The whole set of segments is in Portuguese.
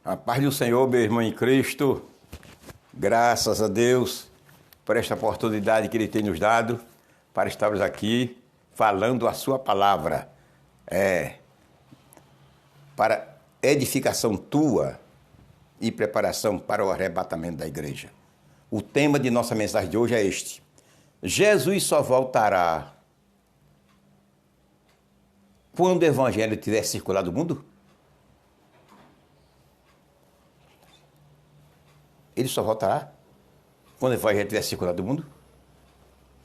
A paz do Senhor, meu irmão em Cristo, graças a Deus por esta oportunidade que Ele tem nos dado para estarmos aqui falando a Sua palavra, para edificação tua e preparação para o arrebatamento da igreja. O tema de nossa mensagem de hoje é este: Jesus só voltará quando o evangelho tiver circulado o mundo? Ele só voltará quando o evangelho tiver circulado o mundo?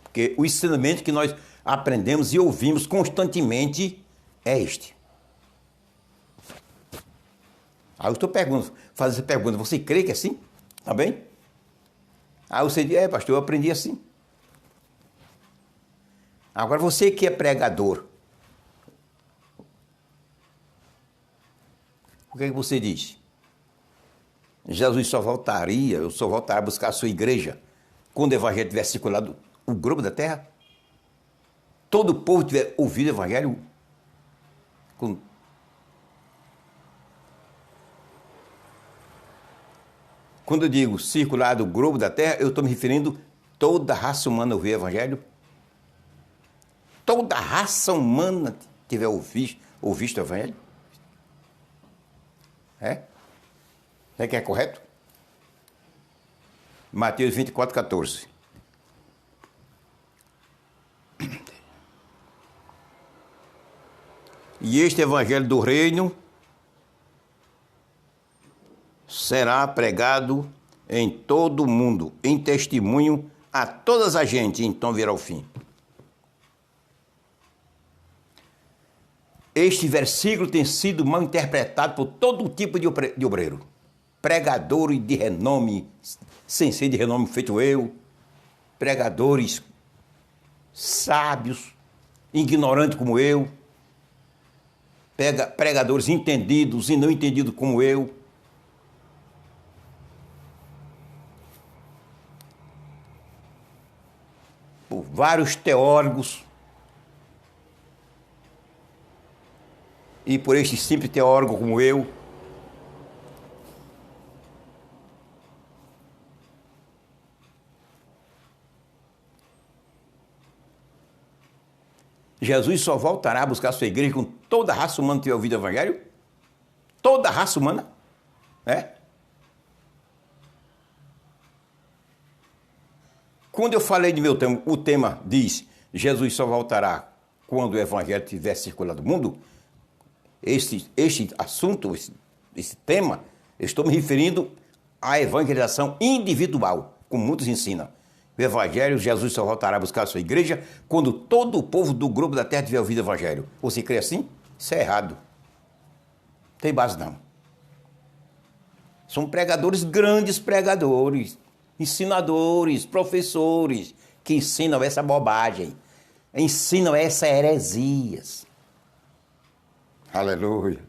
Porque o ensinamento que nós aprendemos e ouvimos constantemente é este. Aí eu estou fazendo essa pergunta: você crê que é assim? Tá bem? Aí você diz: pastor, eu aprendi assim. Agora você que é pregador, o que é que você diz? Jesus só voltaria a buscar a sua igreja quando o evangelho tiver circulado o globo da terra? Todo o povo tiver ouvido o evangelho? Quando eu digo circulado o globo da terra, eu estou me referindo toda a raça humana ouvir o evangelho? Toda a raça humana tiver ouvido o evangelho? É que é correto? Mateus 24, 14. E este evangelho do reino será pregado em todo o mundo, em testemunho a todas as gentes, e então virá o fim. Este versículo tem sido mal interpretado por todo tipo de obreiro. Pregadores de renome, sem ser de renome feito eu, pregadores sábios, ignorantes como eu, pregadores entendidos e não entendidos como eu. Por vários teólogos e por este simples teólogo como eu. Jesus só voltará a buscar a sua igreja com toda a raça humana que tiver ouvido o evangelho? Toda a raça humana? Quando eu falei de meu tema, o tema diz: Jesus só voltará quando o evangelho tiver circulado no mundo. Este assunto, esse tema, eu estou me referindo à evangelização individual, como muitos ensinam. O evangelho, Jesus só voltará a buscar a sua igreja quando todo o povo do globo da terra tiver ouvido o evangelho. Você crê assim? Isso é errado. Não tem base não. São pregadores, grandes pregadores, ensinadores, professores, que ensinam essa bobagem, ensinam essas heresias. Aleluia.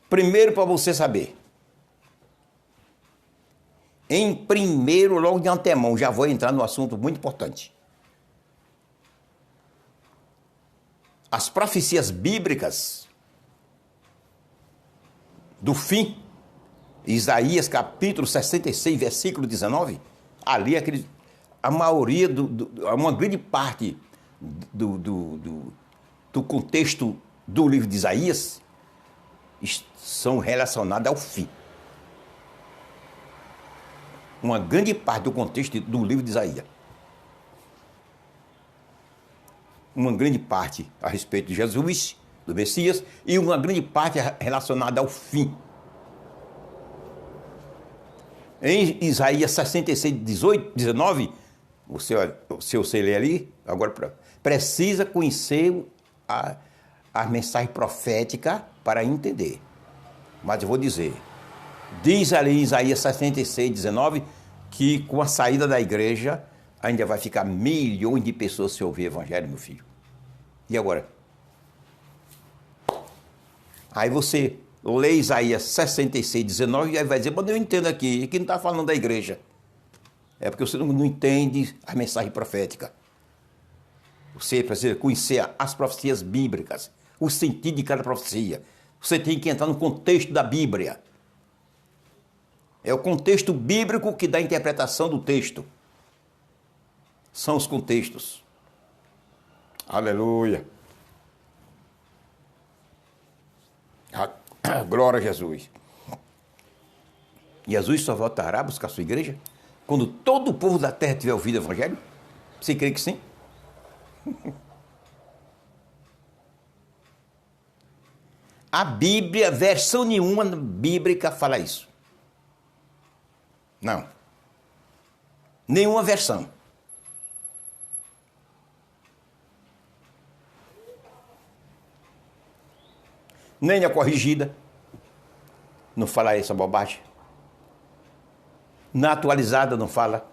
Primeiro, para você saber, logo de antemão, já vou entrar no assunto muito importante. As profecias bíblicas do fim, Isaías capítulo 66, versículo 19, ali a maioria, uma grande parte do contexto do livro de Isaías são relacionadas ao fim. Uma grande parte do contexto do livro de Isaías. Uma grande parte a respeito de Jesus, do Messias, e uma grande parte relacionada ao fim. Em Isaías 66, 18, 19, se você ler ali, agora precisa conhecer a mensagem profética para entender. Mas eu vou dizer, diz ali em Isaías 66, 19, que com a saída da igreja ainda vai ficar milhões de pessoas sem ouvir o evangelho, meu filho. E agora? Aí você lê Isaías 66, 19 e aí vai dizer: mas eu entendo aqui não está falando da igreja. É porque você não entende a mensagem profética. Você precisa conhecer as profecias bíblicas. o sentido de cada profecia. Você tem que entrar no contexto da Bíblia. É o contexto bíblico que dá a interpretação do texto. São os contextos. Aleluia. Glória a Jesus. Jesus só voltará a buscar a sua igreja quando todo o povo da terra tiver ouvido o evangelho? Você crê que sim? A Bíblia, versão nenhuma bíblica fala isso. Não. Nenhuma versão. Nem a corrigida. Não fala essa bobagem. Na atualizada não fala.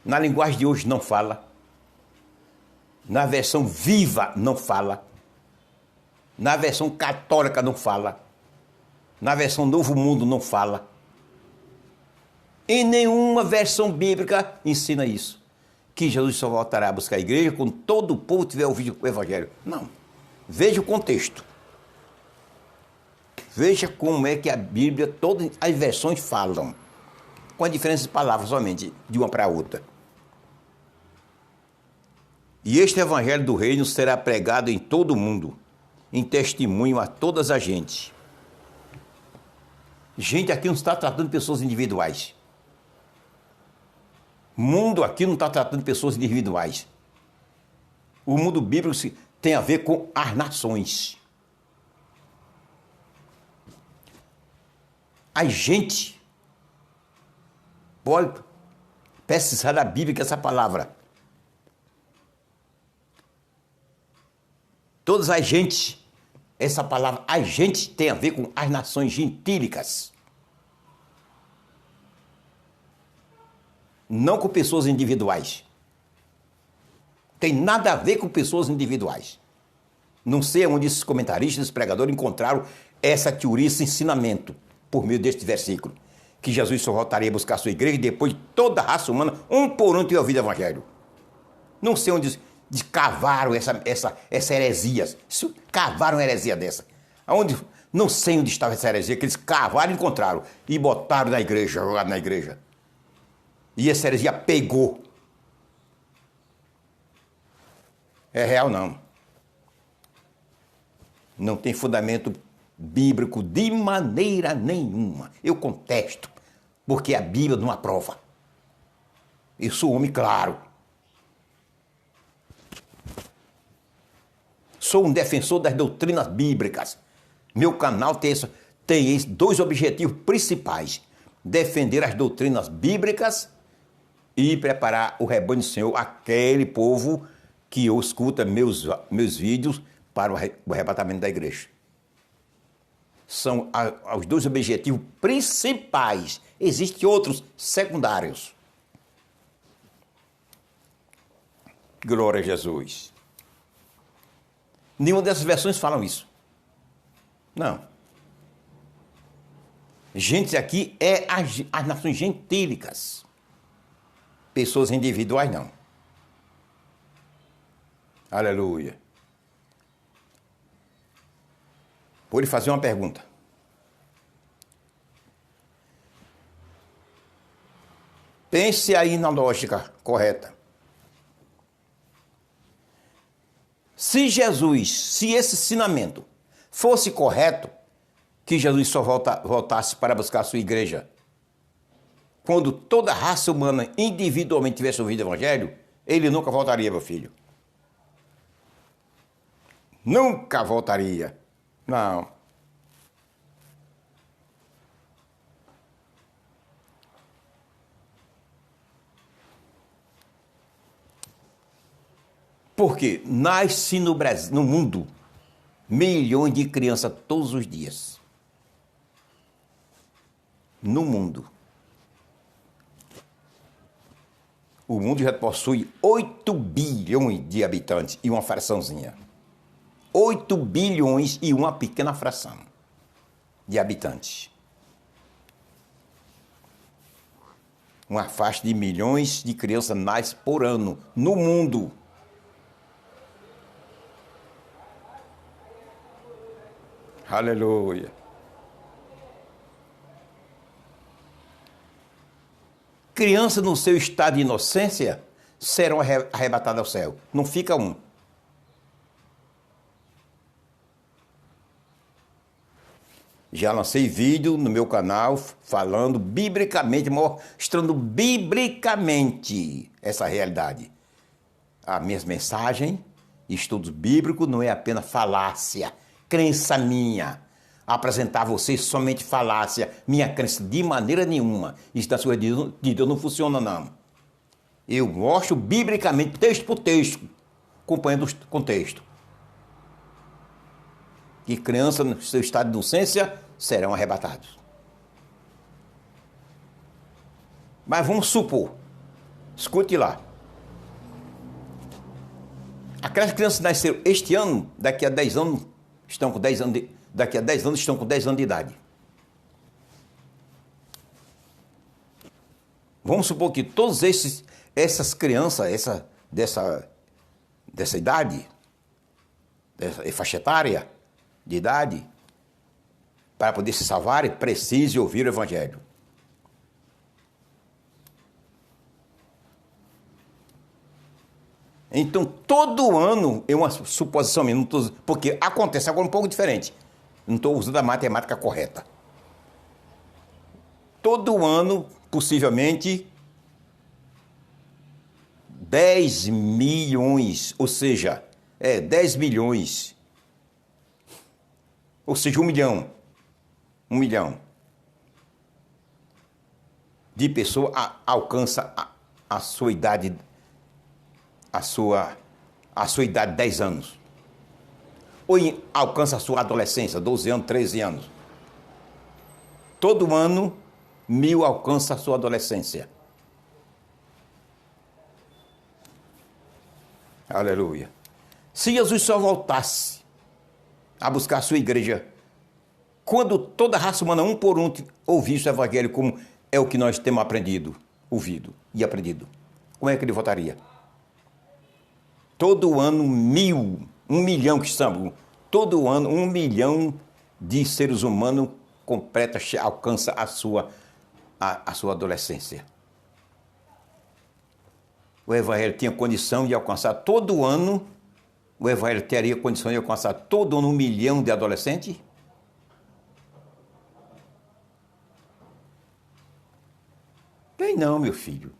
Na linguagem de hoje não fala. Na versão viva não fala. Na versão católica não fala. Na versão Novo Mundo não fala. Em nenhuma versão bíblica ensina isso. Que Jesus só voltará a buscar a igreja quando todo o povo tiver ouvido o evangelho. Não. Veja o contexto. Veja como é que a Bíblia, todas as versões falam. Com a diferença de palavras somente, de uma para outra. E este evangelho do reino será pregado em todo o mundo, em testemunho a todas as gentes. Gente, aqui não está tratando de pessoas individuais. Mundo aqui não está tratando de pessoas individuais. O mundo bíblico tem a ver com as nações. A gente pode pesquisar na Bíblia que essa palavra. Todas as gentes, essa palavra, a gente tem a ver com as nações gentílicas. Não com pessoas individuais. Tem nada a ver com pessoas individuais. Não sei onde esses comentaristas, esses pregadores encontraram essa teoria, esse ensinamento, por meio deste versículo. Que Jesus só voltaria a buscar a sua igreja e depois toda a raça humana, um por um, ter ouvido o evangelho. Não sei onde cavaram essa heresia. Cavaram uma heresia dessa. Aonde, não sei onde estava essa heresia, que eles cavaram e encontraram. E botaram na igreja, jogaram na igreja. E essa heresia pegou. É real, não. Não tem fundamento bíblico de maneira nenhuma. Eu contesto, porque a Bíblia não aprova. Eu sou homem claro. Sou um defensor das doutrinas bíblicas. Meu canal tem dois objetivos principais: defender as doutrinas bíblicas e preparar o rebanho do Senhor, aquele povo que escuta meus vídeos para o arrebatamento da igreja. São os dois objetivos principais. Existem outros secundários. Glória a Jesus. Nenhuma dessas versões falam isso. Não. Gente aqui é as nações gentílicas. Pessoas individuais, não. Aleluia. Vou lhe fazer uma pergunta. Pense aí na lógica correta. Se esse ensinamento fosse correto, que Jesus só voltasse para buscar a sua igreja, quando toda a raça humana individualmente tivesse ouvido o evangelho, ele nunca voltaria, meu filho. Nunca voltaria. Não. Porque nasce no Brasil, no mundo, milhões de crianças todos os dias. No mundo. O mundo já possui 8 bilhões de habitantes e uma fraçãozinha. 8 bilhões e uma pequena fração de habitantes. Uma faixa de milhões de crianças nasce por ano no mundo. Aleluia. Criança no seu estado de inocência serão arrebatadas ao céu. Não fica um. Já lancei vídeo no meu canal falando biblicamente, mostrando biblicamente essa realidade. A minha mensagem, estudos bíblicos, não é apenas falácia, crença minha. Apresentar a vocês somente falácia, minha crença de maneira nenhuma. Isso da sua de Deus não funciona, não. Eu mostro biblicamente, texto por texto, acompanhando o contexto. Que crianças no seu estado de inocência serão arrebatados. Mas vamos supor, escute lá. Aquelas crianças que nasceram este ano, daqui a 10 anos, estão com 10 anos daqui a 10 anos estão com 10 anos de idade. Vamos supor que todas essas crianças, dessa idade, dessa faixa etária de idade, para poder se salvarem, precisem ouvir o Evangelho. Então, todo ano é uma suposição minha, porque acontece agora um pouco diferente. Não estou usando a matemática correta. Todo ano, possivelmente, 10 milhões, ou seja, 10 milhões, ou seja, 1 milhão. 1 milhão de pessoas alcança a sua idade, a sua idade de 10 anos. Ou alcança a sua adolescência, 12 anos, 13 anos. Todo ano, 1000 alcança a sua adolescência. Aleluia. Se Jesus só voltasse a buscar a sua igreja, quando toda a raça humana, um por um, ouvisse o Evangelho como é o que nós temos ouvido e aprendido, como é que ele votaria? Todo ano, 1 milhão que estamos, todo ano, 1 milhão de seres humanos alcança a sua adolescência. O Evangelho tinha condição de alcançar todo ano, o Evangelho teria condição de alcançar todo ano 1 milhão de adolescentes? Tem não, meu filho.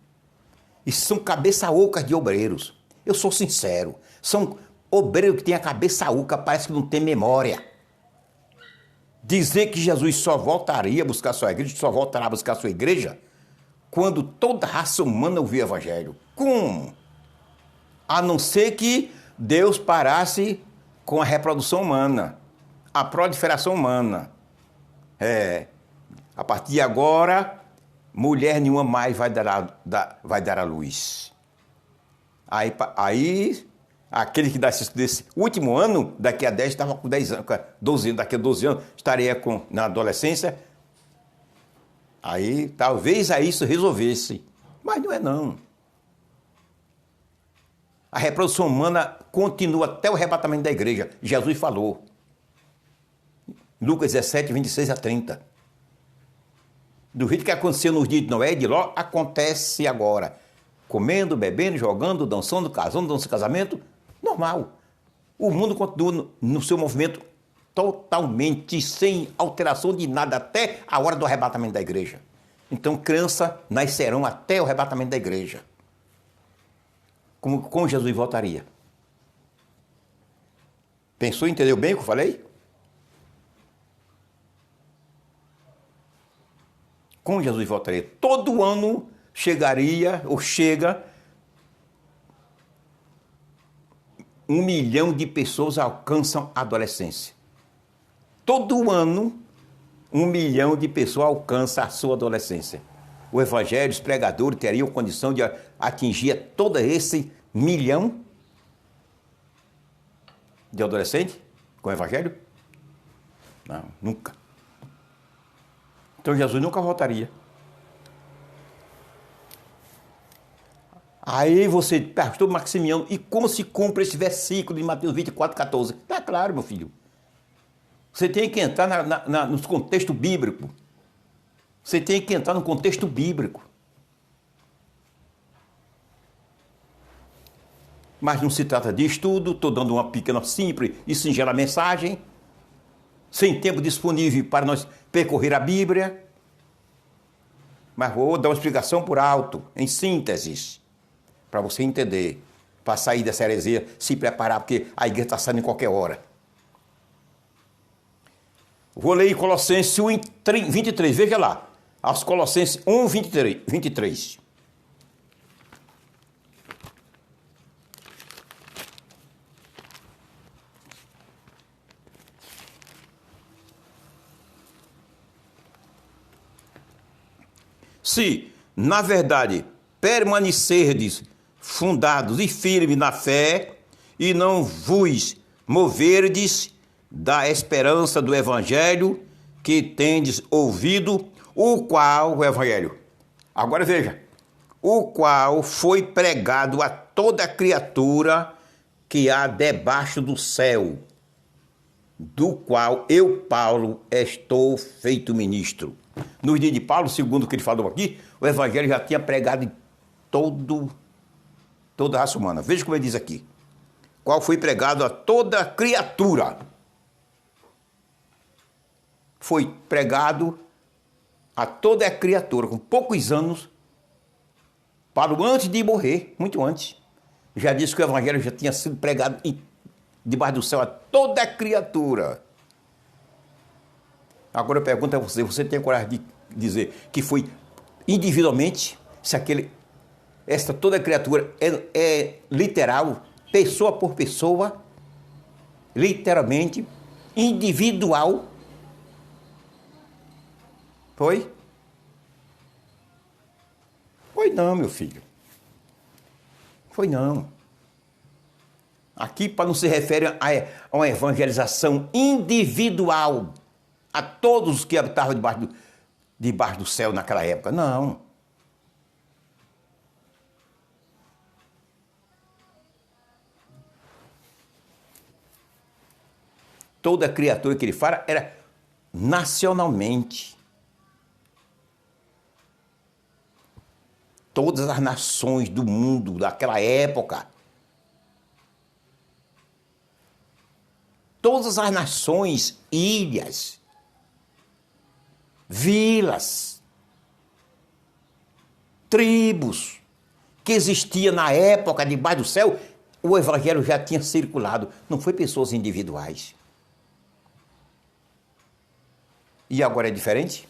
Isso são cabeça ocas de obreiros. Eu sou sincero. São obreiros que têm a cabeça oca, parece que não tem memória. Dizer que Jesus só voltaria a buscar a sua igreja, só voltará a buscar a sua igreja, quando toda a raça humana ouvir o Evangelho. Como? A não ser que Deus parasse com a reprodução humana, a proliferação humana. A partir de agora, mulher nenhuma mais vai dar à luz. Aí aquele que nasceu desse último ano, daqui a 10, estava com 10 anos, 12 anos, daqui a 12 anos, estaria na adolescência. Aí talvez a isso resolvesse. Mas não é não. A reprodução humana continua até o arrebatamento da igreja. Jesus falou. Lucas 17, 26 a 30. Do jeito que aconteceu nos dias de Noé e de Ló, acontece agora. Comendo, bebendo, jogando, dançando, casando, dançando casamento, normal. O mundo continua no seu movimento totalmente sem alteração de nada até a hora do arrebatamento da igreja. Então, crianças nascerão até o arrebatamento da igreja. Como Jesus voltaria. Pensou, entendeu bem o que eu falei? Como Jesus voltaria? Todo ano chegaria, ou chega, 1 milhão de pessoas alcançam a adolescência. Todo ano, 1 milhão de pessoas alcançam a sua adolescência. O Evangelho, os pregadores teriam condição de atingir todo esse 1 milhão de adolescentes com o Evangelho? Não, nunca. Então Jesus nunca voltaria. Aí você, pastor Maximiano, e como se cumpre esse versículo de Mateus 24, 14? Tá claro, meu filho. Você tem que entrar no contexto bíblico. Você tem que entrar no contexto bíblico. Mas não se trata de estudo, estou dando uma pequena, simples e singela mensagem, sem tempo disponível para nós percorrer a Bíblia. Mas vou dar uma explicação por alto, em síntese, para você entender, para sair dessa heresia, se preparar, porque a igreja está saindo em qualquer hora. Vou ler em Colossenses 1, 23, veja lá. Aos Colossenses 1, 23. Se, na verdade, permanecerdes fundados e firmes na fé, e não vos moverdes da esperança do Evangelho que tendes ouvido, o qual, o Evangelho, agora veja, o qual foi pregado a toda criatura que há debaixo do céu, do qual eu, Paulo, estou feito ministro. Nos dias de Paulo, segundo o que ele falou aqui, o Evangelho já tinha pregado em toda a raça humana. Veja como ele diz aqui. Qual foi pregado a toda criatura. Foi pregado a toda a criatura, com poucos anos, Paulo, antes de morrer, muito antes, já disse que o Evangelho já tinha sido pregado debaixo do céu a toda a criatura. Agora eu pergunto a você, você tem coragem de dizer que foi individualmente, se toda criatura é literal, pessoa por pessoa, literalmente, individual? Foi? Foi não, meu filho. Foi não. Aqui para não se refere a uma evangelização individual a todos os que habitavam debaixo do céu naquela época. Não. Toda criatura que ele fala era nacionalmente. Todas as nações do mundo daquela época. Todas as nações, ilhas, vilas, tribos que existiam na época debaixo do céu, o Evangelho já tinha circulado. Não foi pessoas individuais. E agora é diferente?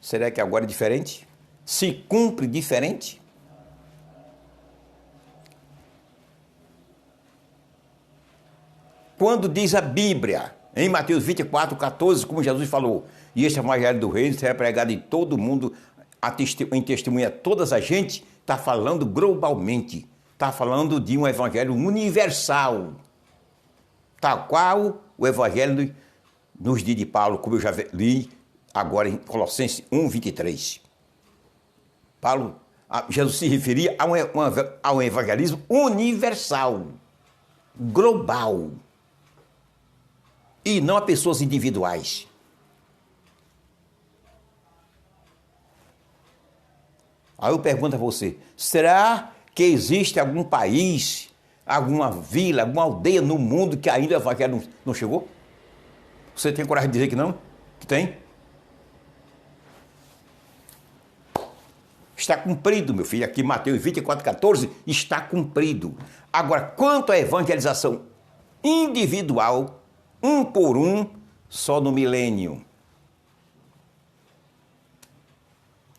Será que agora é diferente? Se cumpre diferente? Quando diz a Bíblia, em Mateus 24, 14, como Jesus falou, e este Evangelho do Reino será pregado em todo o mundo, em testemunha a todas as gente, está falando globalmente, está falando de um Evangelho universal, tal qual o Evangelho nos dias de Paulo, como eu já li agora em Colossenses 1, 23. Jesus se referia a um evangelismo universal, global, e não a pessoas individuais. Aí eu pergunto a você, será que existe algum país, alguma vila, alguma aldeia no mundo que ainda o evangelho não chegou? Você tem coragem de dizer que não? Que tem? Está cumprido, meu filho. Aqui, Mateus 24, 14, está cumprido. Agora, quanto à evangelização individual, um por um, só no milênio.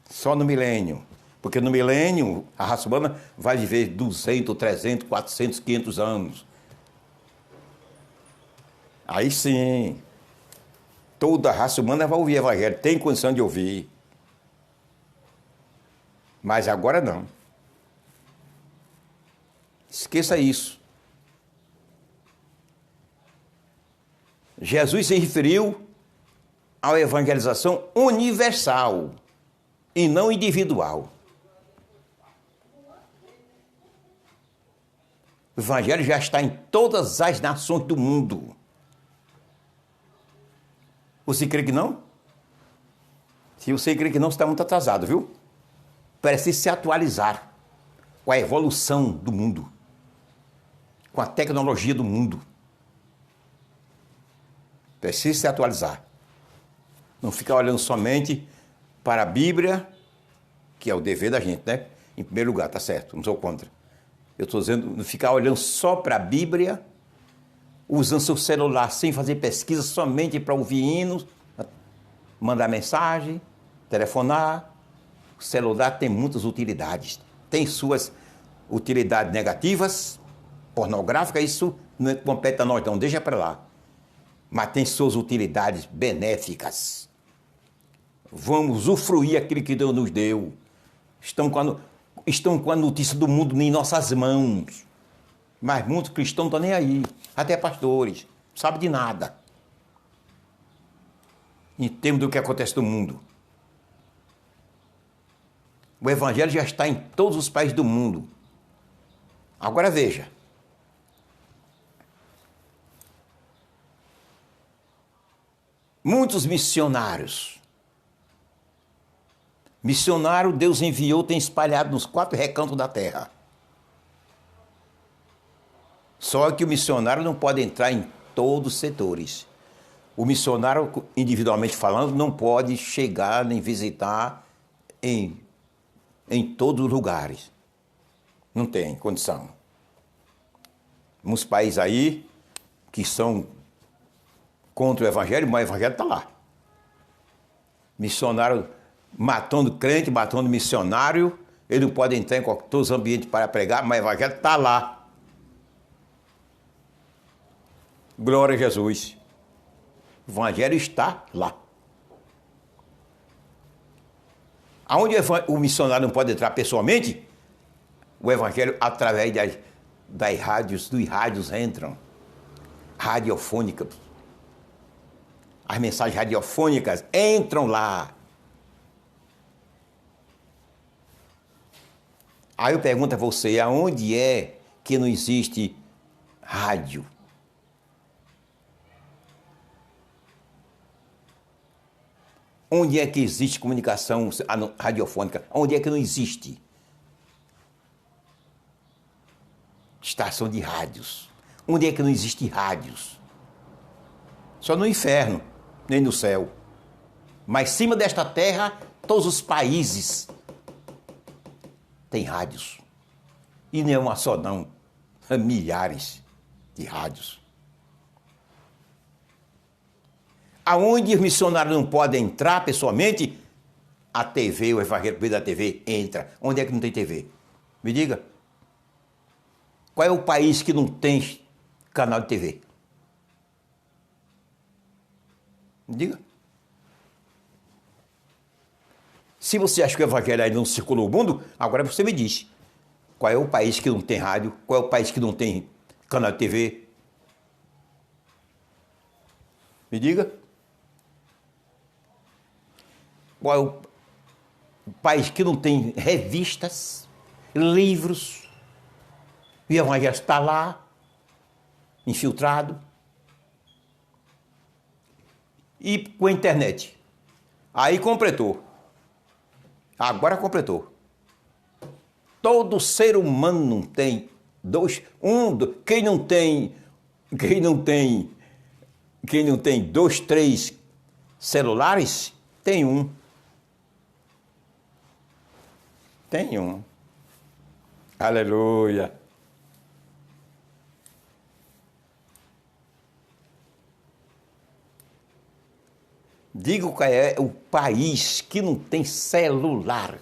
Só no milênio. Porque no milênio, a raça humana vai viver 200, 300, 400, 500 anos. Aí sim, toda a raça humana vai ouvir o evangelho, tem condição de ouvir. Mas agora não. Esqueça isso. Jesus se referiu à evangelização universal e não individual. O evangelho já está em todas as nações do mundo. Você crê que não? Se você crê que não, você está muito atrasado, viu? Precisa se atualizar com a evolução do mundo, com a tecnologia do mundo. Precisa se atualizar. Não ficar olhando somente para a Bíblia, que é o dever da gente, né? Em primeiro lugar, tá certo, não sou contra. Eu estou dizendo, não ficar olhando só para a Bíblia, usando seu celular sem fazer pesquisa, somente para ouvir hinos, mandar mensagem, telefonar. O celular tem muitas utilidades. Tem suas utilidades negativas, pornográficas, isso não compete a nós não, deixa para lá. Mas tem suas utilidades benéficas. Vamos usufruir aquilo que Deus nos deu. Estão com a notícia do mundo em nossas mãos. Mas muitos cristãos não estão nem aí. Até pastores. Não sabem de nada. Em termos do que acontece no mundo. O Evangelho já está em todos os países do mundo. Agora veja. Muitos missionários. Missionário Deus enviou, tem espalhado nos 4 recantos da terra. Só que o missionário não pode entrar em todos os setores. O missionário, individualmente falando, não pode chegar nem visitar em todos os lugares. Não tem condição. Muitos países aí que são contra o Evangelho, mas o Evangelho está lá. Missionário matando crente, matando missionário, ele não pode entrar em todos os ambientes para pregar, mas o Evangelho está lá. Glória a Jesus. O Evangelho está lá. Aonde o missionário não pode entrar pessoalmente, o Evangelho, através das rádios, dos rádios entram. Radiofônicas. As mensagens radiofônicas entram lá. Aí eu pergunto a você, aonde é que não existe rádio? Onde é que existe comunicação radiofônica? Onde é que não existe? Estação de rádios. Onde é que não existe rádios? Só no inferno, nem no céu. Mas cima desta terra, todos os países têm rádios. E não é uma só não, milhares de rádios. Aonde os missionários não podem entrar pessoalmente, a TV, o Evangelho da TV entra. Onde é que não tem TV? Me diga. Qual é o país que não tem canal de TV? Me diga. Se você acha que o Evangelho ainda não circulou o mundo, agora você me diz. Qual é o país que não tem rádio? Qual é o país que não tem canal de TV? Me diga. Qual é o país que não tem revistas, livros, e o Evangelho está lá, infiltrado? E com a internet? Aí completou. Agora completou. Todo ser humano tem quem não tem 2, 3 celulares, tem um. Tem um. Aleluia. Digo qual é o país que não tem celular.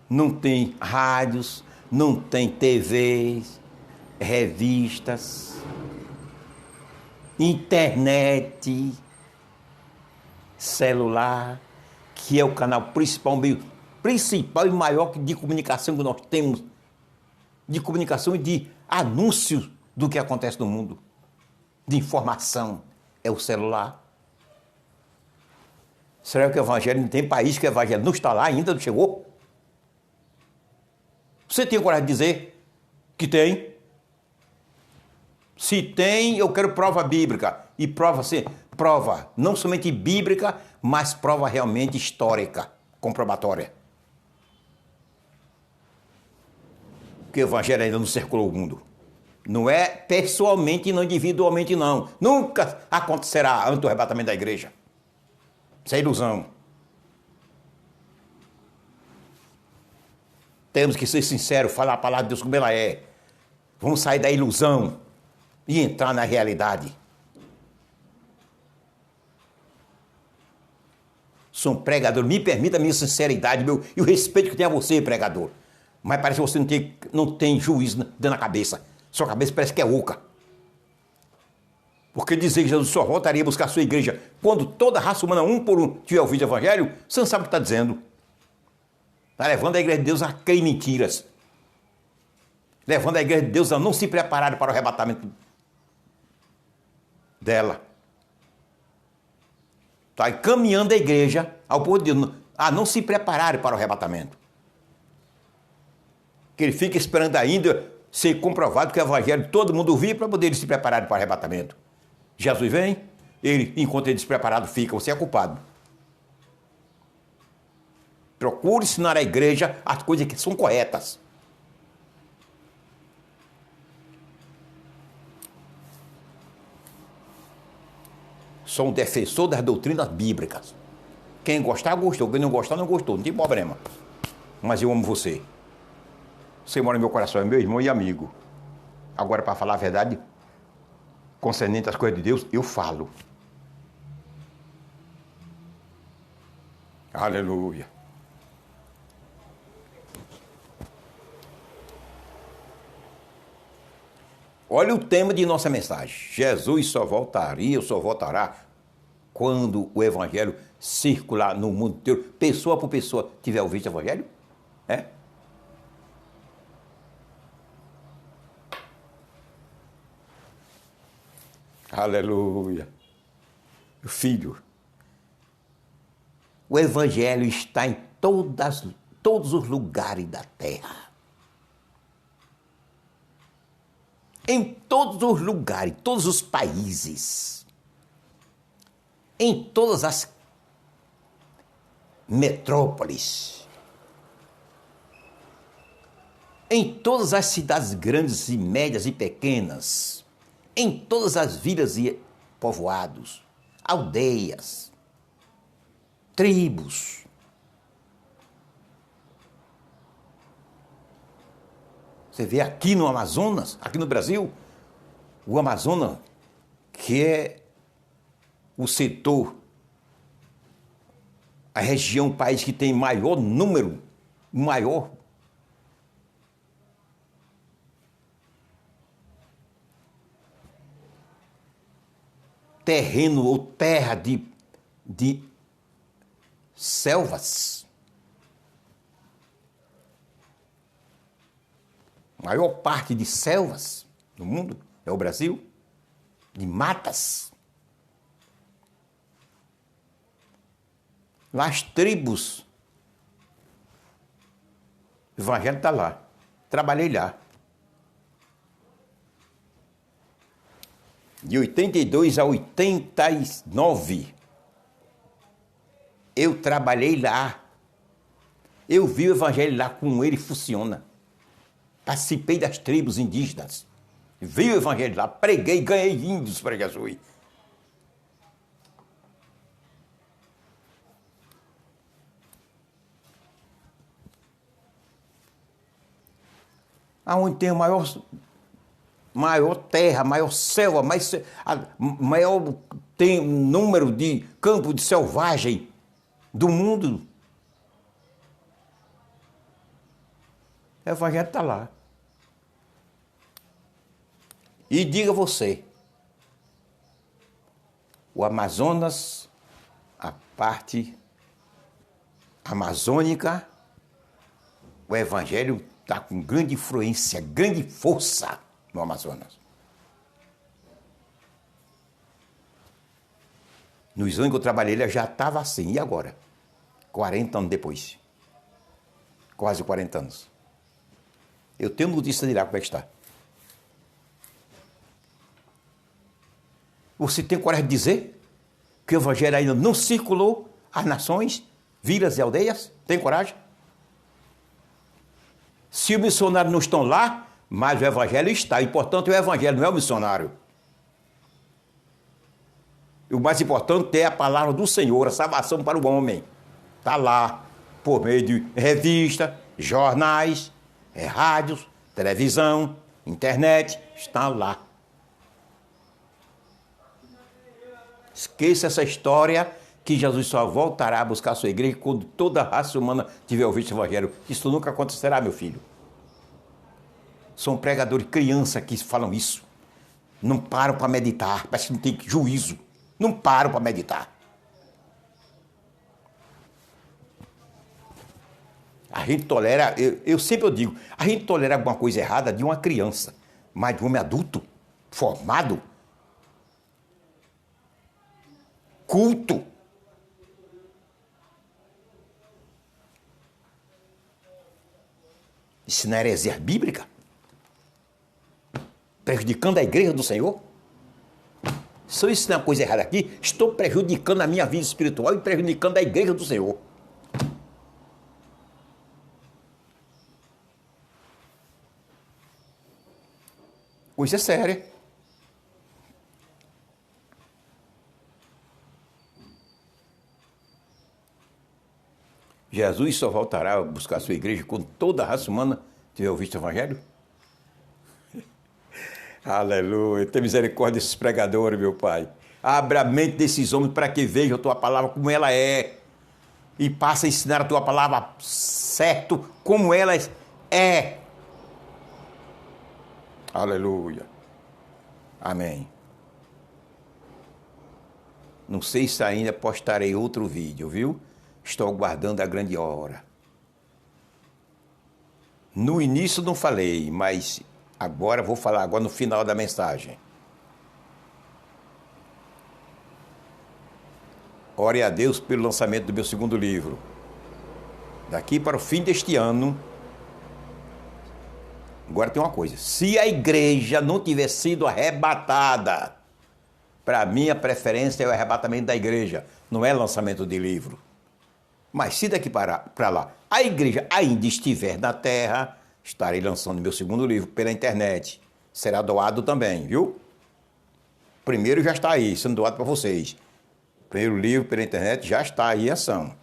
Não tem rádios, não tem TVs, revistas, internet, celular, que é o canal principal, meio principal e maior de comunicação que nós temos, de comunicação e de anúncios do que acontece no mundo, de informação, é o celular. Será que o Evangelho, tem país que o Evangelho não está lá ainda, não chegou? Você tem coragem de dizer que tem? Se tem, eu quero prova bíblica. E prova, sim, prova não somente bíblica, mas prova realmente histórica, comprobatória. Porque o evangelho ainda não circulou o mundo. Não é pessoalmente e não individualmente, não. Nunca acontecerá antes do arrebatamento da igreja. Isso é ilusão. Temos que ser sinceros, falar a palavra de Deus como ela é. Vamos sair da ilusão e entrar na realidade. Sou um pregador, me permita a minha sinceridade e o respeito que eu tenho a você, pregador. Mas parece que você não tem juízo dentro da cabeça. Sua cabeça parece que é oca. Porque dizer que Jesus só voltaria a buscar a sua igreja quando toda a raça humana, um por um, tiver ouvido o evangelho, você não sabe o que está dizendo. Está levando a igreja de Deus a crer em mentiras. Levando a igreja de Deus a não se preparar para o arrebatamento dela. Está encaminhando a igreja ao povo de Deus a não se preparar para o arrebatamento. Que ele fica esperando ainda ser comprovado que o evangelho todo mundo ouvir para poder se preparar para o arrebatamento. Jesus vem, ele, enquanto ele despreparado fica, você é culpado. Procure ensinar à igreja as coisas que são corretas. Sou um defensor das doutrinas bíblicas. Quem gostar, gostou. Quem não gostar, não gostou. Não tem problema. Mas eu amo você. Você mora no meu coração, é meu irmão e amigo. Agora, para falar a verdade, concernente às coisas de Deus, eu falo. Aleluia. Olha o tema de nossa mensagem. Jesus só voltará quando o evangelho circular no mundo inteiro, pessoa por pessoa, tiver ouvido o evangelho. É? Aleluia. Filho, o evangelho está em todos os lugares da terra. Em todos os lugares, todos os países, em todas as metrópoles, em todas as cidades grandes e médias e pequenas, em todas as vilas e povoados, aldeias, tribos. Você vê aqui no Amazonas, aqui no Brasil, o Amazonas, que é o setor, a região, o país que tem maior número, maior terreno ou terra de selvas. A maior parte de selvas no mundo é o Brasil, de matas. Lá as tribos, o evangelho está lá. Trabalhei lá. De 82 a 89, eu trabalhei lá. Eu vi o evangelho lá, como ele funciona. Participei das tribos indígenas. Vi o evangelho lá, preguei, ganhei índios para Jesus. Aonde tem o maior terra, maior selva, maior tem número de campo de selvagem do mundo. O evangelho está lá. E diga você, o Amazonas, a parte amazônica, o evangelho está com grande influência, grande força no Amazonas. Nos anos que eu trabalhei, ele já estava assim. E agora? 40 anos depois. Quase 40 anos. Eu tenho notícia de lá como é que está. Você tem coragem de dizer que o evangelho ainda não circulou às nações, vilas e aldeias? Tem coragem? Se os missionários não estão lá, mas o evangelho está. E, portanto, o evangelho não é o missionário. E o mais importante é a palavra do Senhor, a salvação para o homem. Está lá, por meio de revista, jornais, rádios, televisão, internet, está lá. Esqueça essa história que Jesus só voltará a buscar a sua igreja quando toda a raça humana tiver ouvido o evangelho. Isso nunca acontecerá, meu filho. São pregadores crianças que falam isso. Não param para meditar, parece que não tem juízo. Não param para meditar. A gente tolera, eu sempre digo, a gente tolera alguma coisa errada de uma criança, mas de um homem adulto, formado, culto. Isso não é heresia bíblica? Prejudicando a igreja do Senhor? Se eu ensinar uma coisa errada aqui, estou prejudicando a minha vida espiritual e prejudicando a igreja do Senhor. Coisa séria. Jesus só voltará a buscar a sua igreja quando toda a raça humana tiver ouvido o evangelho? Aleluia. Tenha misericórdia desses pregadores, meu Pai. Abra a mente desses homens para que vejam a tua palavra como ela é. E passe a ensinar a tua palavra certo como ela é. Aleluia. Amém. Não sei se ainda postarei outro vídeo, viu? Estou aguardando a grande hora. No início não falei, mas agora vou falar agora no final da mensagem. Ore a Deus pelo lançamento do meu segundo livro. Daqui para o fim deste ano. Agora tem uma coisa. Se a igreja não tiver sido arrebatada, para mim a preferência é o arrebatamento da igreja, não é lançamento de livro. Mas se daqui para lá a igreja ainda estiver na terra, estarei lançando meu segundo livro pela internet. Será doado também, viu? Primeiro já está aí, sendo doado para vocês. Primeiro livro pela internet já está aí em ação.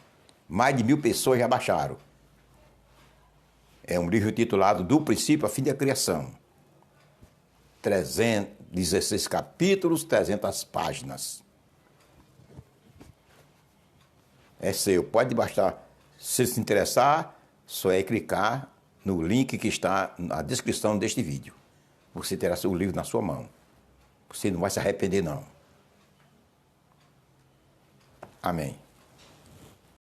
Mais de 1000 pessoas já baixaram. É um livro titulado Do Princípio à Fim da Criação. 316 capítulos, 300 páginas. É seu, pode baixar. Se se interessar, só é clicar no link que está na descrição deste vídeo. Você terá o livro na sua mão. Você não vai se arrepender, não. Amém.